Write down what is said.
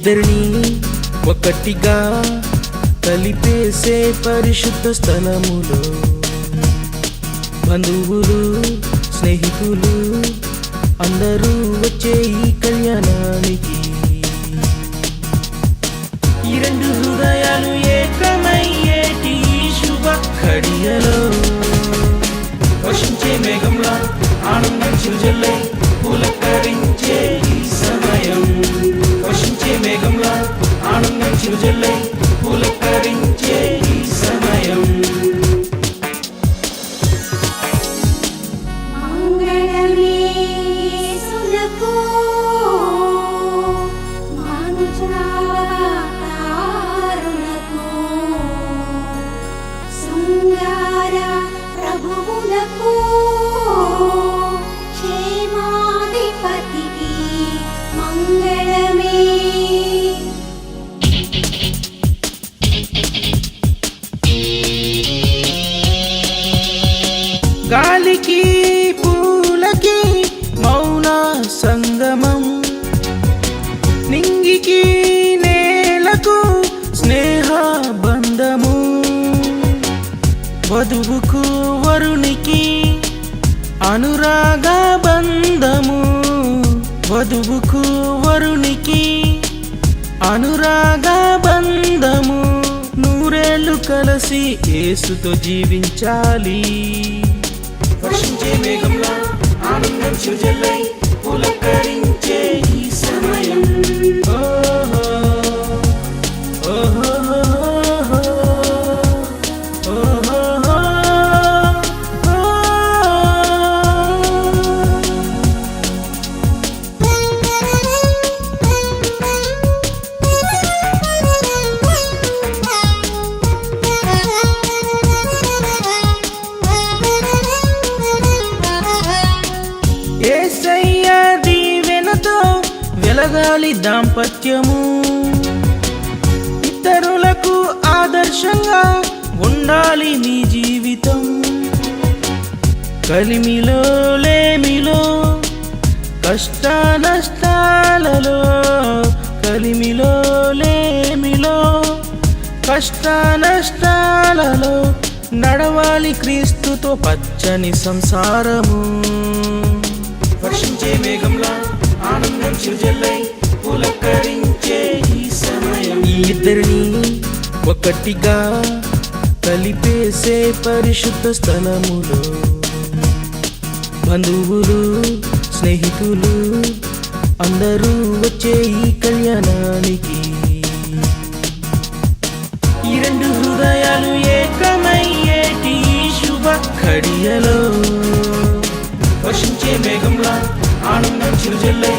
ఇద్దరిని ఒకటిగా కలిపేసే పరిశుద్ధ స్థలములో బంధువులు స్నేహితులు అందరూ వచ్చే ఈ కళ్యాణానికి ఈ రెండు హృదయాలు ఏకమయ్యేటి శుభ ఘడియలో వర్షించే మేఘంలా ఆనందం చిరుజల్లై పులకరించే ఈ సమయం వర్షించే మేఘంలా ఆనందం చిరుజల్లై పులకరించే ఈ సమయం గాలికి పూలకి మౌన సంగమం నింగికి నేలకు స్నేహ బంధము వధువుకు వరునికి అనురాగ బంధము వధువుకు వరునికి అనురాగ బంధము నూరేళ్ళు కలిసి యేసుతో జీవించాలి వర్షించే మేఘంలా ఆనందం చిరుజల్లై పులకరించే ఈ సమయం ఓహో ఓహో యేసయ్య దీవెనతో వెలగాలి దాంపత్యము ఇతరులకు ఆదర్శంగా ఉండాలి నీ జీవితం కలిమిలో లేమిలో కష్ట నష్టాలలో కలిమిలో లేమిలో కష్ట నష్టాలలో నడవాలి క్రీస్తుతో పచ్చని సంసారము వర్షించే మేఘంలా ఆనందం చిరుజల్లై పులకరించే ఈ సమయం ఈ ఇద్దరిని ఒకటిగా కలిపేసే పరిశుద్ధ స్థలములో బంధువులు స్నేహితులు అందరూ వచ్చే ఈ కళ్యాణానికి ఈ రెండు హృదయాలు ఏకమయ్యేటి శుభ ఘడియలో వర్షించే మేఘంలా ఆనందం చిరుజల్లై